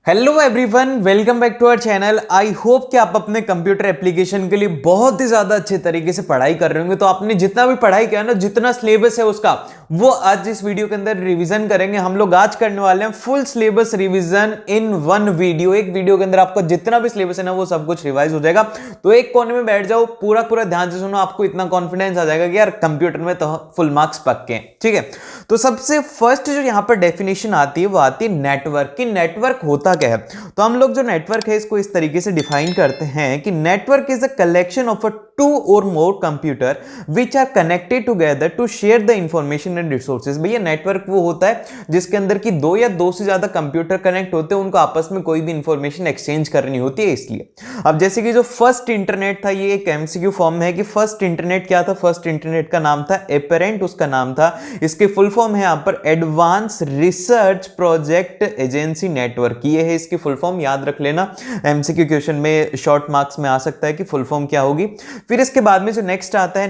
Hello everyone, welcome back to our channel. I hope कि आप अपने कंप्यूटर एप्लीकेशन के लिए बहुत ही ज्यादा अच्छे तरीके से पढ़ाई कर रहे होंगे। तो आपने जितना भी पढ़ाई किया ना, जितना सिलेबस है उसका, वो आज इस वीडियो के अंदर रिवीजन करेंगे। हम लोग आज करने वाले हैं full syllabus revision in one video. एक वीडियो के अंदर आपका जितना भी सिलेबस है ना, वो सब कुछ रिवाइज हो जाएगा। तो एक कोने में बैठ जाओ, पूरा पूरा ध्यान से सुनो, आपको इतना कॉन्फिडेंस आ जाएगा कि यार कंप्यूटर में तो फुल मार्क्स पक्के हैं। ठीक है, तो सबसे फर्स्ट जो यहां पर डेफिनेशन आती है वो आती है नेटवर्क की। नेटवर्क होता क्या है? तो हम लोग जो नेटवर्क है इसको इस तरीके से डिफाइन करते हैं कि network is a collection of a two or more computer which are connected together to share the information and resources. भैया नेटवर्क वो होता है जिसके अंदर की दो या दो से ज्यादा कंप्यूटर कनेक्ट होते हैं, उनको आपस में कोई भी इंफॉर्मेशन एक्सचेंज करनी होती है। इसलिए अब जैसे कि जो फर्स्ट इंटरनेट था, ये एक एमसीक्यू फॉर्म में है कि फर्स्ट इंटरनेट क्या था। फर्स्ट इंटरनेट का नाम था एपेरेंट, उसका नाम था। इसके फुल फॉर्म है यहां पर advance research project agency network. ये है इसकी फुल फॉर्म, याद रख लेना। एमसीक्यू क्वेश्चन में शॉर्ट मार्क्स में आ सकता है कि फुल फॉर्म क्या होगी। फिर इसके बाद में जो नेक्स्ट आता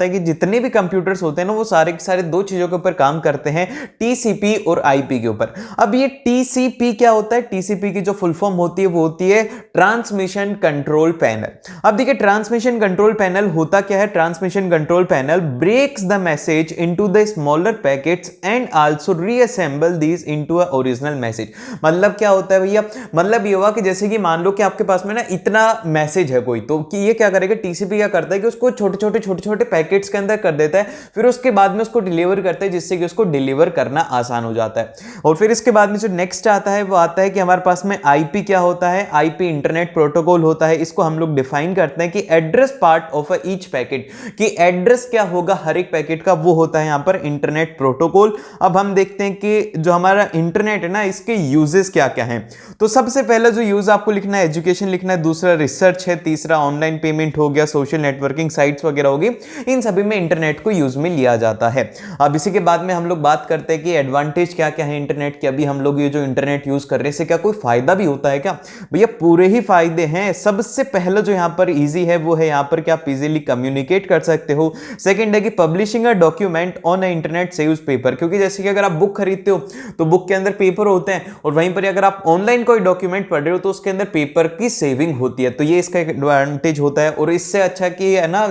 है कि जितने भी कंप्यूटर्स होते हैं ना, वो सारे के सारे दो चीजों के ऊपर काम करते हैं, टीसीपी और आईपी के ऊपर। अब ये टीसीपी क्या होता है? टीसीपी की जो फुल फॉर्म होती है वो होती है ट्रांसमिशन कंट्रोल पैनल। अब देखिए ट्रांसमिशन कंट्रोल पैनल होता क्या है? Transmission control panel breaks the message into the smaller packets and also reassemble these into a original message. मतलब क्या होता है भैया? मतलब ये हुआ कि जैसे कि मान लो कि आपके पास में ना इतना मैसेज है कोई, तो कि ये क्या करेगा, टीसीपी क्या करता है कि उसको छोटे छोटे पैकेट्स के अंदर कर देता है, फिर उसके बाद में उसको डिलीवर करता है, जिससे कि उसको डिलीवर करना आसान हो जाता है। और फिर इसके बाद में जो नेक्स्ट आता है वो आता है कि हमारे पास में आईपी क्या होता है? आईपी इंटरनेट प्रोटोकॉल होता है। इसको हम लोग डिफाइन करते हैं कि address part of each packet, कि एड्रेस क्या होगा हर एक पैकेट का, वो होता है यहां पर इंटरनेट प्रोटोकॉल। अब हम देखते हैं कि जो हमारा इंटरनेट है ना, इसके यूजेस क्या क्या हैं। तो सबसे पहला जो यूज आपको लिखना है, एजुकेशन लिखना है, दूसरा रिसर्च है, तीसरा ऑनलाइन पेमेंट हो गया, सोशल नेटवर्किंग साइट्स वगैरह होगी। इन सभी में इंटरनेट को यूज में लिया जाता है। अब इसी के बाद में हम लोग बात करते हैं कि एडवांटेज क्या क्या है इंटरनेट के। अभी हम लोग ये जो इंटरनेट यूज कर रहे हैं, इससे क्या कोई फायदा भी होता है क्या? भैया पूरे ही फायदे हैं। सबसे पहले जो यहां पर इजी है वो है यहां पर कि आप इजीली कम्युनिकेट कर सकते हो। सेकंड है कि publishing a document on a internet saves paper, क्योंकि जैसे कि अगर आप बुक खरीदते हो तो बुक के अंदर पेपर होते हैं, और वहीं पर अगर आप ऑनलाइन कोई डॉक्यूमेंट पढ़ रहे हो तो उसके अंदर पेपर की सेविंग होती है। तो ये इसका एक एडवांटेज होता है। और इससे अच्छा कि है ना,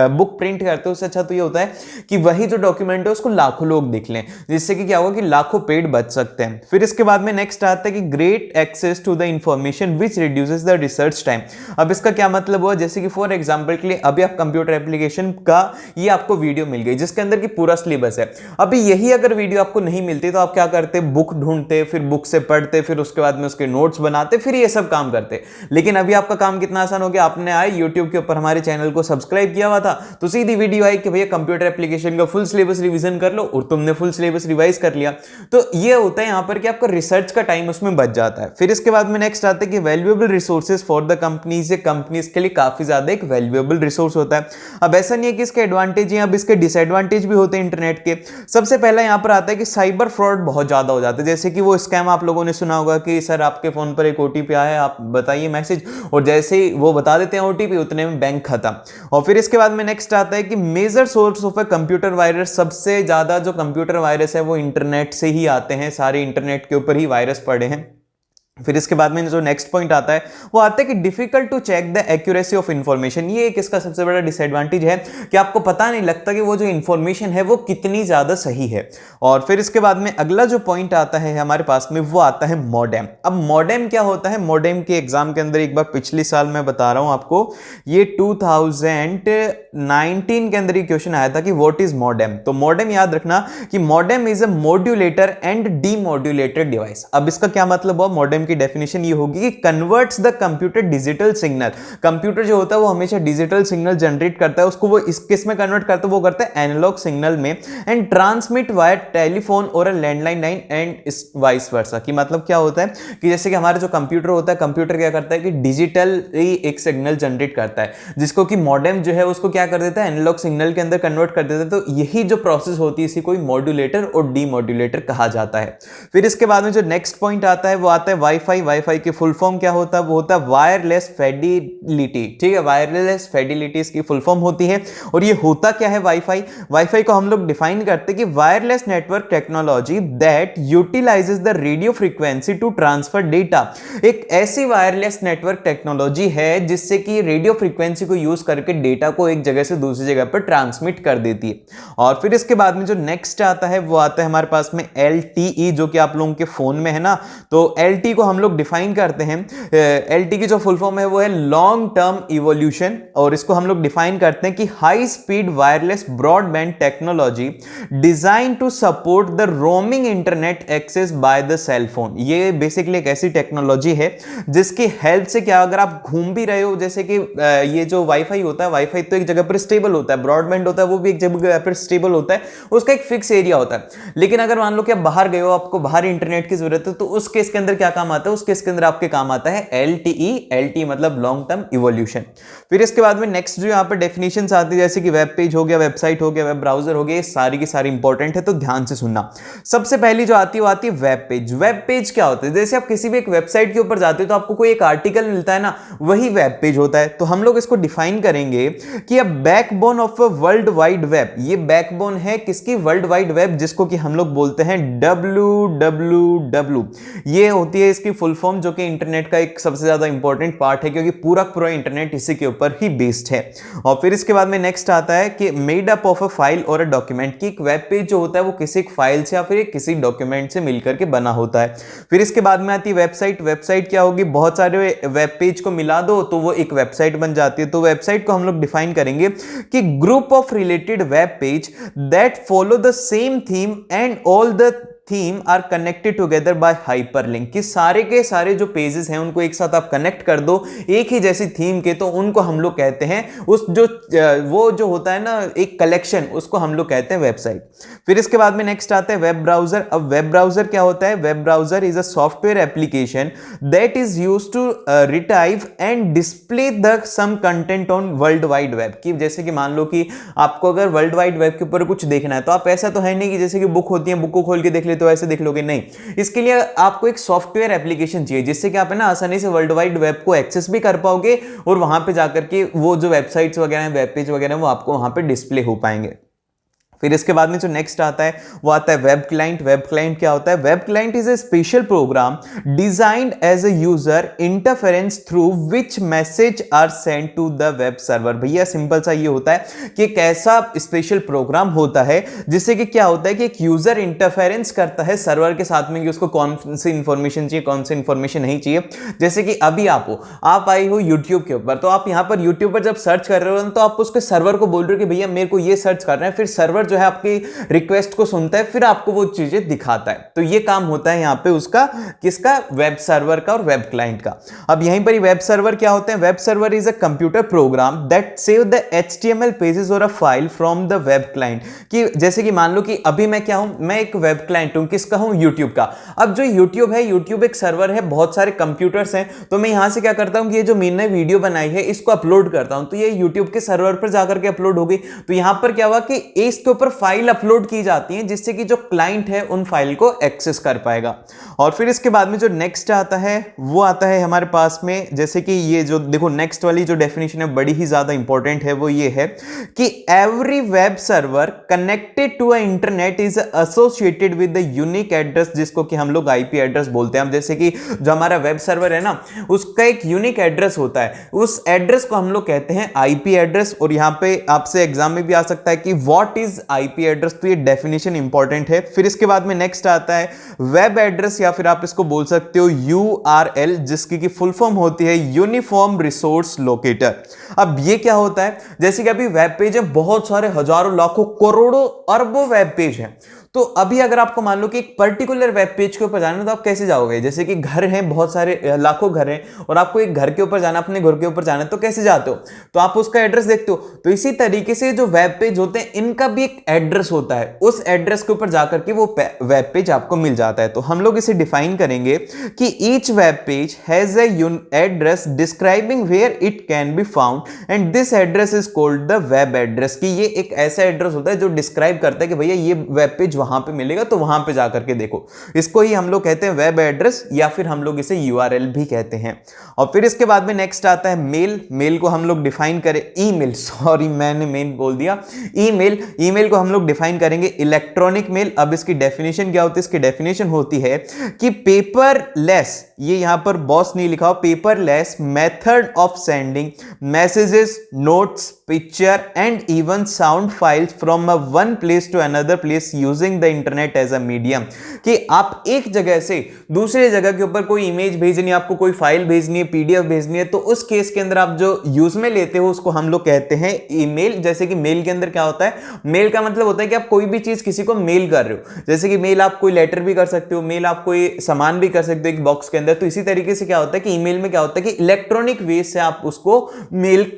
बुक प्रिंट करते हो उससे अच्छा तो ये होता है कि वही जो डॉक्यूमेंट है उसको लाखों लोग देख लें, जिससे कि क्या होगा कि लाखों पेड़ बच सकते हैं। फिर इसके बाद में नेक्स्ट आता है कि great access to the information which reduces the research time. अब इसका क्या मतलब हुआ? जैसे कि फॉर एग्जांपल के लिए अभी आप कंप्यूटर एप्लीकेशन का ये आपको वीडियो मिल गई जिसके अंदर की पूरा सिलेबस है। अभी यही अगर वीडियो आपको नहीं मिलती तो आप क्या करते? बुक ढूंढते, फिर बुक से पढ़ते, फिर उसके बाद में उसके नोट्स बनाते, फिर ये सब काम करते। लेकिन अभी आपका काम कितना आसान हो गया, आपने आए यूट्यूब के ऊपर हमारे चैनल को सब्सक्राइब किया हुआ था तो सीधी वीडियो आई कि भैया कंप्यूटर एप्लीकेशन का फुल सिलेबस रिवीजन कर लो, और तुमने फुल सिलेबस रिवाइज कर लिया। तो ये होता है यहां पर कि आपका रिसर्च का टाइम उसमें बच जाता है। फिर इसके बाद में नेक्स्ट आता है कि valuable resources for the companies. ये कंपनीज के लिए काफी ज्यादा एक वैल्यूएबल रिसोर्स होता है। अब ऐसा नहीं है कि इसके एडवांटेज हैं, अब इसके डिसएडवांटेज भी होते हैं इंटरनेट के। सबसे पहला यहां पर आता है कि साइबर फ्रॉड बहुत ज्यादा हो जाता है। जैसे कि वो स्कैम आप लोगों ने सुना होगा कि सर आपके फोन पर एक ओटीपी आया है, आप बताइए मैसेज, और जैसे ही वो बता देते हैं ओटीपी, उतने में बैंक खत्म। और फिर इसके बाद में नेक्स्ट आता है कि major source of a computer virus. सबसे ज्यादा जो कंप्यूटर वायरस है वो इंटरनेट से ही आते हैं, सारे इंटरनेट के ऊपर ही वायरस पड़े हैं। फिर इसके बाद में जो नेक्स्ट पॉइंट आता है वो आता है कि difficult to check the accuracy of information. ये एक इसका सबसे बड़ा डिसएडवांटेज है कि आपको पता नहीं लगता कि वो जो इंफॉर्मेशन है वो कितनी ज्यादा सही है। और फिर इसके बाद में अगला जो पॉइंट आता है हमारे पास में वो आता है मॉडेम। अब मॉडेम क्या होता है? मॉडेम के एग्जाम के अंदर एक बार पिछले साल मैं बता रहा हूं आपको, ये 2019 के अंदर ये क्वेश्चन आया था कि व्हाट इज मॉडेम। तो मॉडेम याद रखना कि modem is a modulator and demodulated device. अब इसका क्या मतलब हुआ? मॉडेम की डेफिनेशन ये होगी कि converts the computer digital signal. Computer जो होता है वो हमेशा डिजिटल सिग्नल जनरेट करता है, उसको वो इस किस में कन्वर्ट करता है? वो करता है एनालॉग सिग्नल में, एंड ट्रांसमिट वाया टेलीफोन और landline line and vice versa. कि मतलब क्या होता है कि जैसे कि हमारा जो कंप्यूटर होता है, कंप्यूटर क्या करता है कि डिजिटल एक सिग्नल जनरेट करता है, जिसको कि मॉडेम जो है उसको क्या कर देता है? एनालॉग सिग्नल के अंदर कन्वर्ट कर देता है। तो यही जो प्रोसेस होती है इसी को मॉड्यूलेटर और डीमॉड्यूलेटर कहा जाता है। फिर इसके बाद में जो नेक्स्ट पॉइंट आता है वो आता है वाईफाई, वाईफाई की फुल फॉर्म क्या होता है? वो होता है वायरलेस फिडेलिटी, ठीक है, वायरलेस फिडेलिटी इसकी फुल फॉर्म होती है। और ये होता क्या है वाईफाई? वाईफाई को हम लोग डिफाइन करते हैं कि wireless network technology that utilises the radio frequency to transfer data. एक ऐसी वायरलेस नेटवर्क टेक्नोलॉजी है जिससे कि रेडियो फ्रीक्वेंसी को यूज करके डेटा को एक जगह से दूसरी जगह पर ट्रांसमिट कर देती है। और फिर इसके बाद में जो नेक्स्ट आता है वो आता है हमारे पास में LTE, जो कि आप लोगों के फोन में है ना। तो LTE को हम लोग डिफाइन करते हैं, LTE की जो फुल फॉर्म है वो है लॉन्ग टर्म इवोल्यूशन, और इसको हम लोग डिफाइन करते हैं कि high speed wireless broadband technology design to support the roaming internet access by the cell phone. ये बेसिकली एक ऐसी टेक्नोलॉजी है जिसकी हेल्प से क्या, अगर आप घूम भी रहे हो, जैसे कि ये जो वाईफाई होता है, वाईफाई तो एक जगह पर स्टेबल होता है, ब्रॉडबैंड होता है वो भी एक जगह पर स्टेबल होता है, उसका एक फिक्स एरिया होता है। लेकिन अगर मान लो कि आप बाहर गए हो, आपको बाहर इंटरनेट की जरूरत है, तो उस केस के अंदर क्या काम आता है? उस केस के अंदर आपके काम आता है LTE। LTE मतलब लॉन्ग टर्म इवोल्यूशन। फिर इसके बाद में नेक्स्ट जो यहाँ पर डेफिनेशंस आती है, जैसे कि वेब पेज हो गया, वेबसाइट हो गया, वेब ब्राउजर हो गया, ये सारी की सारी इंपॉर्टेंट है, तो ध्यान से सुनना। सबसे पहली जो आती है वो आती है वेब पेज। वेब पेज क्या होता है? जैसे आप किसी भी एक वेबसाइट के ऊपर जाते हो तो आपको कोई एक आर्टिकल मिलता है ना, वही वेब पेज होता है। तो हम लोग इसको डिफाइन करेंगे कि a backbone of a world wide web. ये बैकबोन है किसकी? वर्ल्ड वाइड वेब, जिसको कि हम लोग बोलते हैं WWW। ये होती है इसकी फुल फॉर्म, जो कि इंटरनेट का एक सबसे ज्यादा इंपॉर्टेंट पार्ट है, क्योंकि पूरा इंटरनेट इसी के ऊपर ही बेस्ड है। और फिर इसके बाद में नेक्स्ट आता है कि made up of a file और अ डॉक्यूमेंट, की एक वेब पेज जो होता है वो किसी एक फाइल से या फिर किसी डॉक्यूमेंट से मिलकर के बना होता है। फिर इसके बाद में आती है वेबसाइट। वेबसाइट क्या होगी? बहुत सारे वेब पेज को मिला दो तो वो एक वेबसाइट बन जाती है। तो वेबसाइट को हम लोग डिफाइन करेंगे कि group of related web page that follow the same theme and all the theme are connected together by hyperlink. कि सारे के सारे जो पेजेस हैं उनको एक साथ आप कनेक्ट कर दो एक ही जैसी थीम के, तो उनको हम लोग कहते हैं उस जो वो जो होता है ना एक कलेक्शन, उसको हम लोग कहते हैं वेबसाइट। फिर इसके बाद में नेक्स्ट आता है वेब ब्राउजर। अब वेब ब्राउजर क्या होता है? Web browser is a software application that is used to retrieve and display the some content on world wide web. कि जैसे कि मान लो कि आपको अगर वर्ल्ड वाइड वेब के ऊपर कुछ देखना है, तो आप ऐसा तो है नहीं कि जैसे कि बुक होती है, बुक को खोल के देख तो ऐसे देख लोगे, नहीं। इसके लिए आपको एक सॉफ्टवेयर एप्लीकेशन चाहिए जिससे कि आप है ना आसानी से वर्ल्ड वाइड वेब को एक्सेस भी कर पाओगे, और वहां पे जाकर के वो जो वेबसाइट्स वगैरह हैं, वेब पेज वगैरह, वो आपको वहां पे डिस्प्ले हो पाएंगे। फिर इसके बाद में जो नेक्स्ट आता है वो आता है वेब क्लाइंट। वेब क्लाइंट क्या होता है? Web client is a special program designed as a user interference through which message are send to the web server. भैया सिंपल सा ये होता है कि एक ऐसा स्पेशल प्रोग्राम होता है जिससे कि क्या होता है कि एक यूजर इंटरफेरेंस करता है सर्वर के साथ में, कि उसको कौन सी इंफॉर्मेशन चाहिए, कौन सी इंफॉर्मेशन नहीं चाहिए। जैसे कि अभी आप आई हो यूट्यूब के ऊपर, तो आप यहां पर यूट्यूब पर जब सर्च कर रहे हो तो आप उसके सर्वर को बोल रहे हो कि भैया मेरे को ये सर्च करना है, फिर सर्वर जो है आपकी रिक्वेस्ट को सुनता है, फिर आपको वो चीजें दिखाता है। तो ये काम होता है यहां पे उसका, किसका? वेब सर्वर का और वेब क्लाइंट का। अब यहीं पर ही वेब सर्वर क्या होते हैं? Web server is a computer program that save the HTML pages or a file from the web client. कि जैसे कि मान लो कि अभी मैं क्या हूं? मैं एक वेब क्लाइंट हूं, किसका हूं? यूट्यूब का। अब जो यूट्यूब है, यूट्यूब एक सर्वर है, बहुत सारे कंप्यूटर्स हैं, तो मैं यहां से क्या करता हूं कि ये जो मैंने वीडियो बनाई है इसको अपलोड करता हूं, तो ये यूट्यूब के सर्वर पर जाकर के अपलोड हो गई। तो यहां पर क्या हुआ कि इसके ऊपर फाइल अपलोड की जाती है, जिससे कि जो क्लाइंट है उन फाइल को एक्सेस कर पाएगा। और फिर इसके बाद में जो नेक्स्ट आता है वो आता है हमारे पास में, जैसे कि ये जो देखो नेक्स्ट वाली जो डेफिनेशन है बड़ी ही ज्यादा इंपॉर्टेंट है, वो ये है कि every web server connected to a internet is associated with the unique address, जिसको कि हम लोग IP एड्रेस बोलते हैं। जैसे कि जो हमारा वेब सर्वर है ना, उसका एक यूनिक एड्रेस होता है, उस एड्रेस को हम लोग कहते हैं IP एड्रेस। और यहां पे आपसे एग्जाम में भी आ सकता है कि व्हाट इज IP एड्रेस, तो ये डेफिनेशन इंपॉर्टेंट है। फिर इसके बाद में नेक्स्ट आता है वेब एड्रेस, या फिर आप इसको बोल सकते हो URL, जिसकी की फुल फॉर्म होती है यूनिफॉर्म रिसोर्स लोकेटर। अब ये क्या होता है? जैसे कि अभी वेब पेज है, बहुत सारे हजारों लाखों करोड़ों अरबों वेब पेज हैं, तो अभी अगर आपको मान लो कि एक पर्टिकुलर वेब पेज के ऊपर जाना है, तो आप कैसे जाओगे? जैसे कि घर हैं, बहुत सारे लाखों घर हैं, और आपको एक घर के ऊपर जाना, अपने घर के ऊपर जाना है, तो कैसे जाते हो? तो आप उसका एड्रेस देखते हो। तो इसी तरीके से जो वेब पेज होते हैं इनका भी एक एड्रेस होता है, उस एड्रेस के ऊपर जाकर के वो वेब पेज आपको मिल जाता है। तो हम लोग इसे डिफाइन करेंगे कि each web page has a address describing where it can be found and this address is called the web address. कि ये एक ऐसा एड्रेस होता है जो डिस्क्राइब करता है कि भैया ये वेब पेज वहां पे मिलेगा, तो वहां पे जाकर के देखो। इसको ही हम लोग कहते हैं वेब एड्रेस, या फिर हम लोग इसे यूआरएल भी कहते हैं। और फिर इसके बाद में नेक्स्ट आता है मेल। मेल को हम लोग डिफाइन करें, ईमेल, सॉरी मैंने मेल बोल दिया, ईमेल। ईमेल को हम लोग डिफाइन करेंगे इलेक्ट्रॉनिक मेल। अब इसकी डेफिनेशन क्या होती है? इसकी डेफिनेशन होती है कि पेपरलेस, ये यहां पर बॉस नहीं लिखा हो, paperless method of sending messages, notes, picture and even sound files from one place to another place using the internet as a medium. कि आप एक जगह से दूसरे जगह के ऊपर कोई इमेज भेजनी है, आपको कोई फाइल भेजनी है, पीडीएफ भेजनी है, तो उस केस के अंदर आप जो यूज में लेते हो उसको हम लोग कहते हैं ईमेल। जैसे कि मेल के अंदर क्या होता है? मेल का मतलब होता है कि आप कोई भी चीज किसी को मेल कर रहे हो। जैसे कि मेल आप कोई लेटर भी कर सकते हो, मेल आप कोई सामान भी कर सकते हो एक बॉक्स के अंदर। तो इसी तरीके से क्या होता है कि ईमेल में क्या होता है कि इलेक्ट्रॉनिक वे से आप उसको मेल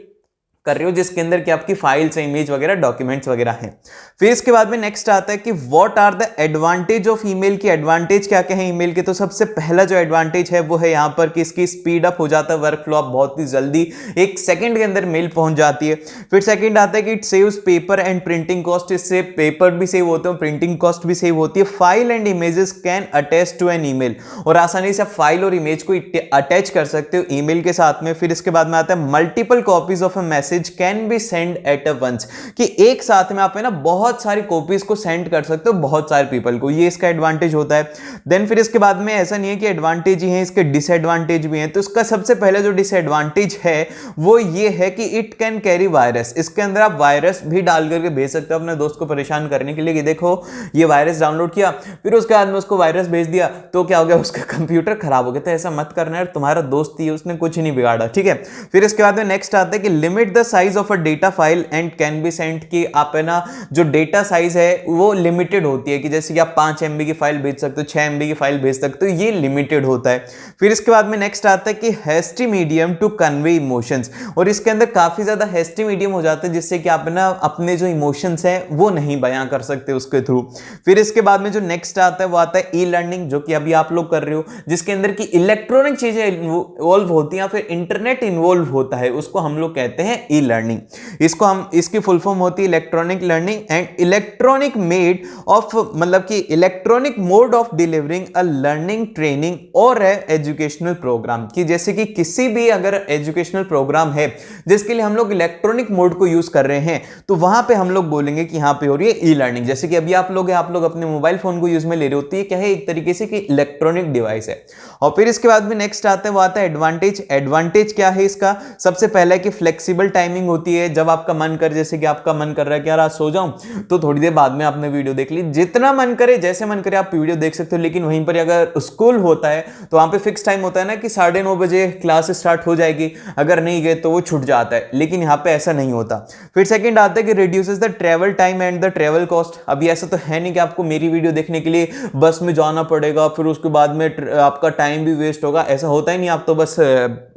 कर रहे हो, जिसके अंदर कि आपकी फाइल्स, इमेज वगैरह, डॉक्यूमेंट्स वगैरह हैं। फिर इसके बाद में नेक्स्ट आता है कि what are the advantage of email. की एडवांटेज क्या क्या है ईमेल के? तो सबसे पहला जो एडवांटेज है वो है यहाँ पर कि इसकी स्पीड अप हो जाता है वर्क फ्लो, आप बहुत ही जल्दी 1 सेकंड के अंदर मेल पहुंच जाती है। फिर सेकंड आता है कि it saves paper and printing cost. इससे पेपर भी सेव होते हैं, प्रिंटिंग कॉस्ट भी सेव होती है। File and images can attach to an email, और आसानी से फाइल और इमेज को अटैच कर सकते हो ईमेल के साथ में। फिर इसके बाद में आता है multiple copies of a message can be send at a once, कि एक साथ में आप है ना बहुत सारी कॉपीज को सेंड कर सकते हो बहुत सारे पीपल को, ये इसका एडवांटेज होता है। देन फिर इसके बाद में ऐसा नहीं है कि एडवांटेज ही है, इसके डिसएडवांटेज भी हैं। तो इसका सबसे पहले जो डिसएडवांटेज है वो ये है कि इट कैन कैरी वायरस। इसके अंदर आप वायरस भी डाल करके भेज सकते हो अपने दोस्त को परेशान करने के लिए, कि देखो ये वायरस डाउनलोड किया, फिर उसके बाद में उसको वायरस भेज दिया, तो क्या हो गया? उसका कंप्यूटर खराब हो गया। तो ऐसा मत करना यार, तुम्हारा दोस्त ही उसने कुछ नहीं बिगाड़ा, ठीक है। फिर इसके बाद में नेक्स्ट आता है कि limit the size of a data file and can be sent, कि आप है ना जो डेटा साइज है वो लिमिटेड होती है, कि जैसे कि आप 5 MB की फाइल भेज सकते हो, 6 MB की फाइल भेज सकते हो, ये लिमिटेड होता है। फिर इसके बाद में नेक्स्ट आता है कि hasty medium to convey emotions, और इसके अंदर काफी ज्यादा हैस्टी मीडियम हो जाता है, जिससे कि आप ना अपने जो इमोशंस है वो नहीं बयां कर सकते उसके थ्रू। फिर इसके बाद में जो नेक्स्ट आता है वो आता है ई लर्निंग, जो कि अभी आप लोग कर रहे हो, जिसके अंदर की इलेक्ट्रॉनिक चीजें इन्वॉल्व होती हैं या फिर इंटरनेट इन्वॉल्व होता है, उसको हम लोग कहते हैं ई लर्निंग। इसको हम, इसकी फुल फॉर्म होती है electronic learning and electronic made of, मतलब कि electronic mode of delivering a learning, training और एजुकेशनल प्रोग्राम। कि जैसे कि किसी भी अगर एजुकेशनल प्रोग्राम है जिसके लिए हम लोग इलेक्ट्रॉनिक मोड को यूज कर रहे हैं, तो वहां पे हम लोग बोलेंगे कि यहां पे हो रही है ई लर्निंग। जैसे कि अभी आप लोग अपने मोबाइल फोन को यूज में ले रहे होती है, क्या है? एक तरीके से कि इलेक्ट्रॉनिक डिवाइस है। और फिर इसके बाद में नेक्स्ट आता है वो आता है एडवांटेज। एडवांटेज क्या है इसका? सबसे पहला है कि फ्लेक्सिबल टाइमिंग होती है। जब आपका मन करे, जैसे कि आपका मन कर रहा है कि यार आज सो जाऊं, तो थोड़ी देर बाद में आपने वीडियो देख ली, जितना मन करे, जैसे मन करे आप वीडियो देख सकते हो। लेकिन वहीं पर अगर स्कूल होता है तो वहां पे फिक्स टाइम होता है ना कि 9:30 बजे क्लास स्टार्ट हो जाएगी, अगर नहीं गए तो वो छूट जाता है, लेकिन यहाँ पे ऐसा नहीं होता। फिर सेकंड आता है कि reduces the travel time and the travel cost. अभी ऐसा तो है नहीं कि आपको मेरी वीडियो देखने के लिए बस में जाना पड़ेगा, फिर उसके बाद में आपका टाइम भी वेस्ट होगा, ऐसा होता ही नहीं। आप तो बस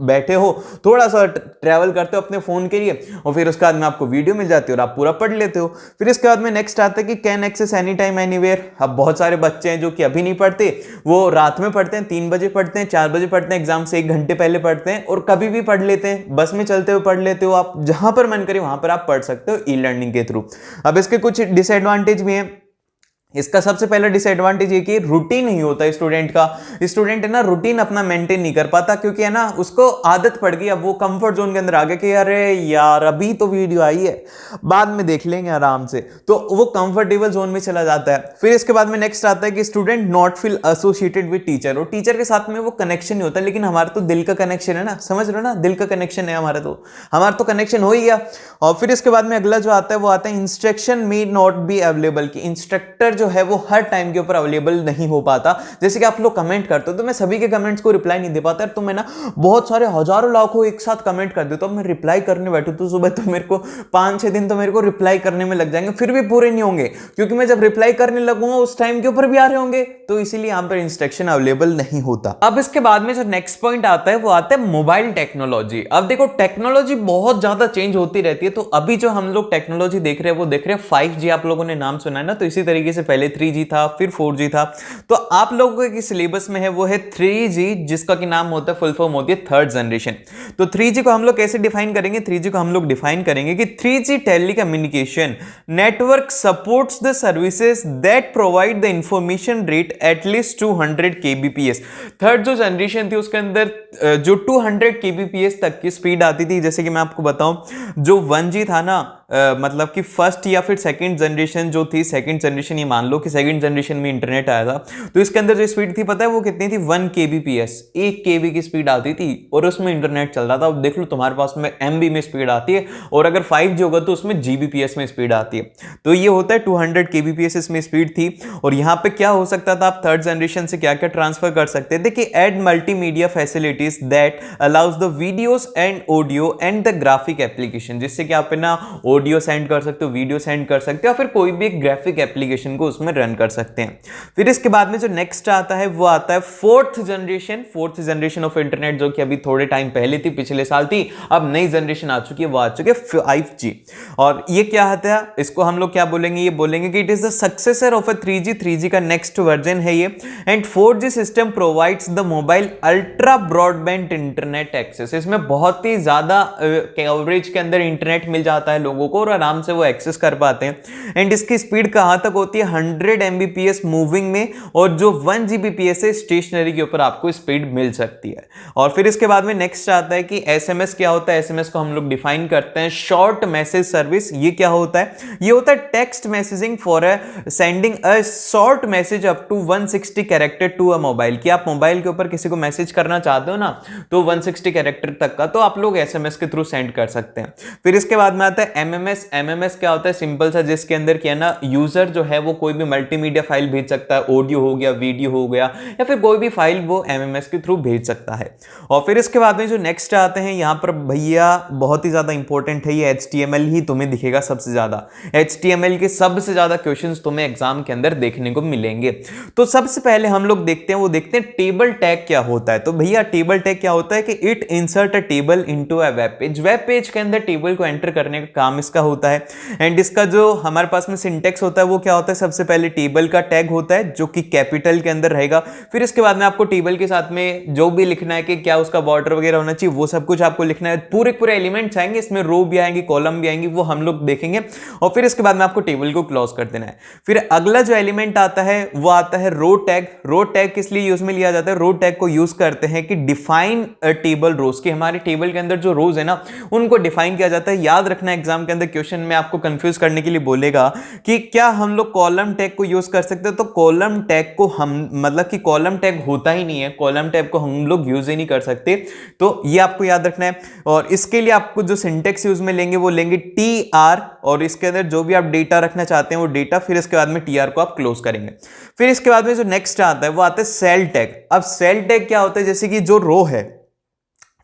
बैठे हो, थोड़ा सा ट्रेवल करते हो अपने फोन के लिए, और फिर उसके बाद में आपको वीडियो मिल जाती है और आप पूरा पढ़ लेते हो। फिर इसके बाद में नेक्स्ट आता है कि can access any time anywhere. अब बहुत सारे बच्चे हैं जो कि अभी नहीं पढ़ते, वो रात में पढ़ते हैं, 3 बजे पढ़ते हैं, 4 बजे पढ़ते हैं, एग्जाम से 1 घंटे पहले पढ़ते हैं, और कभी भी पढ़ लेते हैं, बस में चलते हुए पढ़ लेते हो। आप जहां पर मन करे वहां पर आप पढ़ सकते हो ई लर्निंग के थ्रू। अब इसके कुछ डिसएडवांटेज भी हैं। इसका सबसे पहला डिसएडवांटेज ये कि रूटीन नहीं होता स्टूडेंट का। स्टूडेंट है ना रूटीन अपना मेंटेन नहीं कर पाता, क्योंकि है ना उसको आदत पड़ गई, अब वो कंफर्ट जोन के अंदर आ गया कि अरे यार अभी तो वीडियो आई है, बाद में देख लेंगे आराम से, तो वो कंफर्टेबल जोन में चला जाता है। फिर इसके बाद में नेक्स्ट आता है कि student not feel associated with teacher, और टीचर के साथ में वो कनेक्शन नहीं होता। लेकिन हमारा तो दिल का कनेक्शन है ना, समझ रहे हो ना, दिल का कनेक्शन है हमारा तो कनेक्शन हो ही गया। और फिर इसके बाद में अगला जो आता है वो आता है instruction may not be available, कि इंस्ट्रक्टर जो है वो हर टाइम के ऊपर अवेलेबल नहीं हो पाता। जैसे कि आप लोग कमेंट करते हो तो मैं सभी के कमेंट्स को रिप्लाई नहीं दे पाता, तो मैं ना बहुत सारे हजारों लाखों एक साथ कमेंट कर देता हूं। मैं रिप्लाई करने बैठू तो सुबह तो मेरे को 5-6 दिन तो मेरे को रिप्लाई करने में लग जाएंगे, फिर भी पूरे नहीं होंगे, क्योंकि मैं जब रिप्लाई करने लगूंगा उस टाइम के ऊपर भी आ रहे होंगे, तो इसीलिए यहां पर इंस्ट्रक्शन अवेलेबल नहीं होता। अब इसके बाद में जो नेक्स्ट पॉइंट आता है वो आता है मोबाइल टेक्नोलॉजी। अब देखो टेक्नोलॉजी बहुत ज्यादा चेंज होती रहती है, तो अभी जो हम लोग टेक्नोलॉजी देख रहे हैं वो देख रहे हैं 5G। आप लोगों ने नाम सुना है ना, तो इसी तरीके से पहले 3G था, फिर 4G था। तो आप लोगों के सिलेबस में है वो है 3G, जिसका कि नाम होता है, फुल फॉर्म होती है थर्ड जनरेशन। तो 3G को हम लोग कैसे डिफाइन करेंगे? 3G को हम लोग डिफाइन करेंगे कि 3G telecommunication network supports the services that provide the information rate at least 200 kbps। Third जो जनरेशन थी उसके अंदर जो 200 kbps तक की स्पीड आती थी। जैसे कि मैं आपको बताऊं, जो 1G था ना, मतलब कि फर्स्ट या फिर सेकंड जनरेशन जो थी, सेकंड जनरेशन, ये मान लो कि सेकंड जनरेशन में इंटरनेट आया था, तो इसके अंदर जो स्पीड थी पता है वो कितनी थी? 1 kbps, 1 kb की स्पीड आती थी और उसमें इंटरनेट चल रहा था। अब देख लो तुम्हारे पास में MB में स्पीड आती है, और अगर 5G होगा तो उसमें GBps में स्पीड आती है। तो ये होता है 200 kbps इसमें स्पीड थी। और यहाँ पे क्या हो सकता था, आप थर्ड जनरेशन से क्या क्या ट्रांसफर कर सकते थे कि add multimedia facilities that allows the videos and audio and the graphic application, जिससे कि आप ना ऑडियो सेंड कर सकते हो, वीडियो सेंड कर सकते हो, या फिर कोई भी एक ग्राफिक एप्लीकेशन को उसमें रन कर सकते हैं। फिर इसके बाद में जो नेक्स्ट आता है वो आता है फोर्थ जनरेशन ऑफ इंटरनेट, जो कि अभी थोड़े टाइम पहले थी, पिछले साल थी। अब नई जनरेशन आ चुकी है, वो आ चुकी है 5G। और ये क्या आता है, इसको हम लोग क्या बोलेंगे? ये बोलेंगे कि it is the successor of a 3G। 3G का नेक्स्ट वर्जन है ये। And 4G system provides the mobile ultra broadband internet access. इसमें बहुत ही ज्यादा कवरेज के अंदर इंटरनेट मिल जाता है लोगों को और आराम से वो एक्सेस कर पाते हैं। एंड इसकी स्पीड कहां तक होती है? 100 Mbps मूविंग में, और जो 1 Gbps है स्टेशनरी के ऊपर आपको स्पीड मिल सकती है। और फिर इसके बाद में नेक्स्ट आता है कि SMS क्या होता है? SMS को हम लोग डिफाइन करते हैं शॉर्ट मैसेज सर्विस। ये क्या होता है? ये होता है text messaging for sending a short message up to 160 character to a mobile. कि आप मोबाइल के ऊपर किसी को मैसेज करना चाहते हो ना, तो 160 कैरेक्टर तक का तो आप लोग SMS के थ्रू सेंड कर सकते हैं। फिर इसके बाद में आता है MMS। MMS क्या होता है? सिंपल सा, जिसके अंदर क्या ना, यूजर जो है वो कोई भी मल्टीमीडिया फाइल भेज सकता है, ऑडियो हो गया, वीडियो हो गया, या फिर कोई भी फाइल वो MMS के थ्रू भेज सकता है। और फिर इसके बाद में जो नेक्स्ट आते हैं, यहां पर भैया बहुत ही ज्यादा इंपॉर्टेंट है, ये HTML ही तुम्हें दिखेगा सबसे ज्यादा। HTML के सबसे ज्यादा क्वेश्चंस तुम्हें एग्जाम के अंदर देखने को मिलेंगे। तो सबसे पहले हम लोग देखते हैं टेबल टैग क्या होता है। तो भैया टेबल टैग क्या होता है कि it insert a table into a web page. Web page के अंदर टेबल को एंटर करने का काम इसका होता है। एंड इसका जो हमारे पास में सिंटेक्स होता है वो क्या होता है? सबसे पहले टेबल का टैग होता है जो कि कैपिटल के अंदर रहेगा। फिर इसके बाद में आपको टेबल के साथ में जो भी लिखना है कि क्या उसका बॉर्डर वगैरह होना चाहिए, वो सब कुछ आपको लिखना है। पूरे एलिमेंट्स आएंगे इसमें, रो भी आएंगे, कॉलम भी आएंगे, वो हम लोग देखेंगे। और फिर इसके बाद में आपको टेबल को क्लोज कर देना है। फिर अगला जो एलिमेंट आता है वो आता है रो टैग। रो टैग किस लिए यूज में लिया जाता है? रो टैग को यूज करते हैं कि डिफाइन टेबल रोज, कि हमारे टेबल के अंदर जो रोज है ना उनको डिफाइन किया जाता है। याद रखना, एग्जाम के अंदर क्वेश्चन में आपको कंफ्यूज करने के लिए बोलेगा कि क्या हम लोग कॉलम टैग को यूज कर सकते हैं? तो कॉलम टैग को हम, मतलब कि कॉलम टैग होता ही नहीं है, कॉलम टैग को हम लोग यूज ही नहीं कर सकते। तो ये आपको याद रखना है। और इसके लिए आपको जो सिंटेक्स यूज में लेंगे वो लेंगे TR, और इसके अंदर जो भी आप डेटा रखना चाहते हैं वो डेटा, फिर इसके बाद में TR को आप क्लोज करेंगे। फिर इसके बाद में जो नेक्स्ट आता है वो आता है सेल टैग। अब सेल टैग क्या होता है? जैसे कि जो रो है,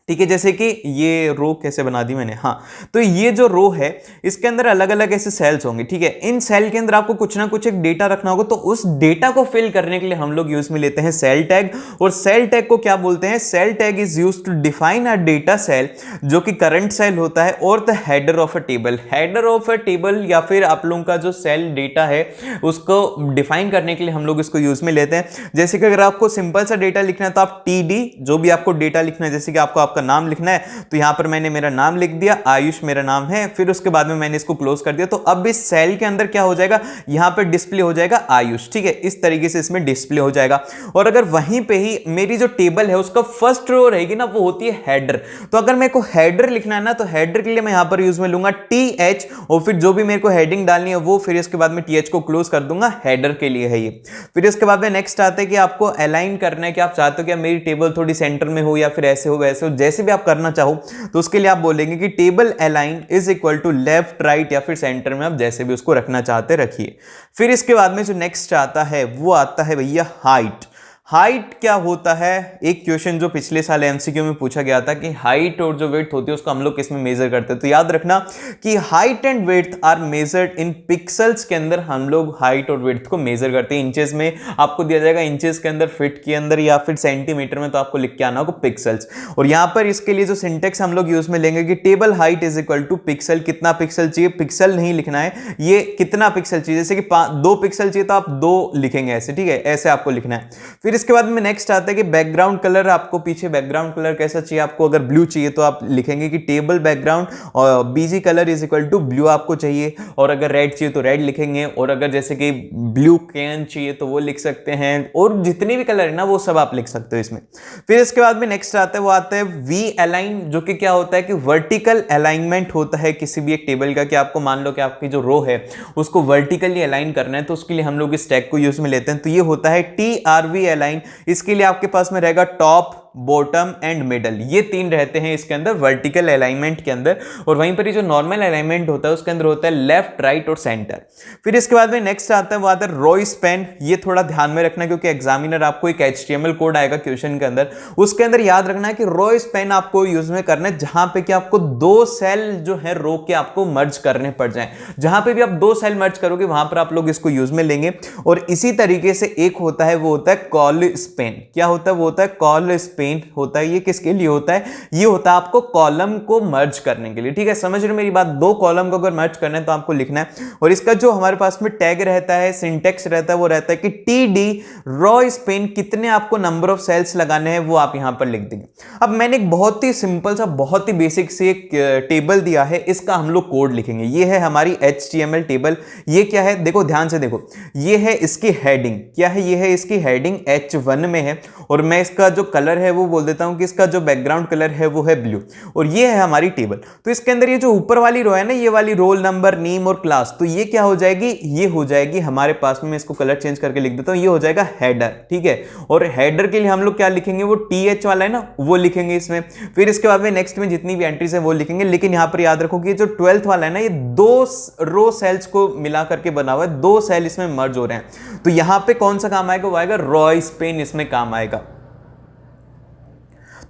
ठीक है, जैसे कि ये रो कैसे बना दी मैंने, हाँ, तो ये जो रो है इसके अंदर अलग अलग ऐसे सेल्स होंगे, ठीक है। इन सेल के अंदर आपको कुछ ना कुछ एक डेटा रखना होगा, तो उस डेटा को फिल करने के लिए हम लोग यूज में लेते हैं सेल टैग। और सेल टैग को क्या बोलते हैं? Cell tag is used to define a data cell, जो कि करंट सेल होता है, और the header of a table. Header of a table या फिर आप लोगों का जो सेल डेटा है उसको डिफाइन करने के लिए हम लोग इसको यूज में लेते हैं। जैसे कि अगर आपको सिंपल सा डेटा लिखना है तो आप TD, जो भी आपको डेटा लिखना है, जैसे कि आपका नाम लिखना है, तो यहां पर मैंने मेरा नाम लिख दिया, आयुष मेरा नाम है। फिर उसके बाद में मैंने इसको क्लोज कर दिया। तो अब इस सेल के अंदर क्या हो जाएगा? यहां पर डिस्प्ले हो जाएगा आयुष, ठीक है, इस तरीके से इसमें डिस्प्ले हो जाएगा। और अगर वहीं पे ही मेरी जो टेबल है उसका फर्स्ट रो रहेगी ना, वो होती है हेडर। तो अगर मेरे को हेडर लिखना है ना, तो हेडर के लिए मैं यहां पर यूज में लूंगा TH, और फिर जो भी मेरे को हेडिंग डालनी है वो, फिर इसके बाद में TH को क्लोज कर दूंगा, हेडर के लिए है ये। फिर इसके बाद में नेक्स्ट आता है कि आपको अलाइन करना है, कि आप चाहते हो कि मेरी टेबल थोड़ी सेंटर में हो या फिर ऐसे हो वैसे हो, जैसे भी आप करना चाहो, तो उसके लिए आप बोलेंगे कि table align is equal to left, right या फिर सेंटर में, आप जैसे भी उसको रखना चाहते रखिए। फिर इसके बाद में जो नेक्स्ट आता है वो आता है भैया हाइट। हाइट क्या होता है, एक क्वेश्चन जो पिछले साल एमसीक्यू में पूछा गया था कि हाइट और जो वेट होती है उसको हम लोग किस में मेजर करते हैं। तो याद रखना कि height and weight are measured in pixels के अंदर हम लोग हाइट और वेट को मेजर करते हैं। इंचेस में आपको दिया जाएगा, इंचेस के अंदर, फीट के अंदर या फिर सेंटीमीटर में, तो आपको लिख के आना होगा पिक्सल्स। और यहां पर इसके लिए जो सिंटेक्स हम लोग यूज में लेंगे कि table height is equal to pixel, कितना पिक्सल चाहिए, पिक्सल नहीं लिखना है, ये कितना पिक्सल चाहिए, जैसे कि 2 पिक्सल चाहिए तो आप 2 लिखेंगे ऐसे, ठीक है, ऐसे आपको लिखना है। फिर इसके बाद में नेक्स्ट आता है कि बैकग्राउंड कलर, आपको पीछे बैकग्राउंड कलर कैसा चाहिए, आपको अगर ब्लू चाहिए तो आप लिखेंगे कि टेबल बैकग्राउंड और BG colour is equal to blue आपको चाहिए, और अगर रेड चाहिए तो रेड लिखेंगे, और अगर जैसे कि ब्लू कैन चाहिए तो वो लिख सकते हैं, और जितने भी कलर है ना वो सब आप लिख सकते हो इसमें। फिर इसके बाद में नेक्स्ट आता है, वो आता है वी अलाइन, जो कि क्या होता है कि वर्टिकल अलाइनमेंट होता है किसी भी एक टेबल का, कि आपको मान लो कि आपकी जो रो है उसको वर्टिकली अलाइन करना है, तो उसके लिए हम लोग इस टैग को यूज में लेते हैं। तो ये होता है TRV अलाइन। इसके लिए आपके पास में रहेगा टॉप, बॉटम एंड मिडल, ये 3 रहते हैं इसके अंदर वर्टिकल अलाइनमेंट के अंदर, और वहीं पर ही जो नॉर्मल अलाइनमेंट होता है उसके अंदर होता है लेफ्ट, राइट और सेंटर। फिर इसके बाद में नेक्स्ट आता है, वो आता है रो स्पैन। ये थोड़ा ध्यान में रखना क्योंकि एग्जामिनर आपको एक HTML कोड आएगा क्वेश्चन के अंदर, उसके अंदर याद रखना है कि रो स्पैन आपको यूज में करना है जहां पे कि आपको 2 सेल जो है रो के आपको मर्ज करने पड़ जाए। जहां पे भी आप 2 सेल मर्ज करोगे वहां पर आप लोग इसको यूज में लेंगे। और इसी तरीके से एक होता है, वो होता है कॉल स्पैन। क्या होता है? वो होता है कॉल स्पैन होता है। ये किसके लिए होता है? ये होता है आपको कॉलम को मर्ज करने के लिए, ठीक है, समझ रहे हो मेरी बात? 2 कॉलम को अगर मर्ज करना है तो आपको लिखना है। और इसका जो हमारे पास में टैग रहता है, सिंटेक्स रहता है, वो रहता है कि TD रो स्पैन, कितने आपको नंबर ऑफ सेल्स लगाने हैं वो आप यहां पर लिख देंगे। अब मैंने एक बहुत ही सिंपल सा, बहुत ही बेसिक से एक टेबल दिया है, इसका हम लोग कोड लिखेंगे। ये है हमारी HTML टेबल। ये क्या है? देखो ध्यान से देखो, ये है इसकी हेडिंग। क्या है? ये है इसकी हेडिंग, H1 में है, और मैं इसका जो कलर है वो बोल देता हूं कि इसका जो बैकग्राउंड कलर है वो है ब्लू। और ये है हमारी टेबल। तो इसके अंदर ये जो ऊपर वाली रो है ना, ये वाली रोल नंबर, नेम और क्लास, तो ये क्या हो जाएगी? ये हो जाएगी हमारे पास में, मैं इसको कलर चेंज करके लिख देता हूं, ये हो जाएगा हेडर, ठीक है। और हेडर के लिए हम लोग क्या लिखेंगे? वो TH वाला है ना, वो लिखेंगे इसमें। फिर इसके बाद में नेक्स्ट में जितनी भी एंट्रीज है वो लिखेंगे। लेकिन यहां पर याद रखो कि जो 12th वाला है ना, ये 2 रो सेल्स को मिला करके बना हुआ है, 2 सेल इसमें मर्ज हो रहे हैं। तो यहां पे कौन सा काम आएगा? वो आएगा रो स्पैन, इसमें काम आएगा।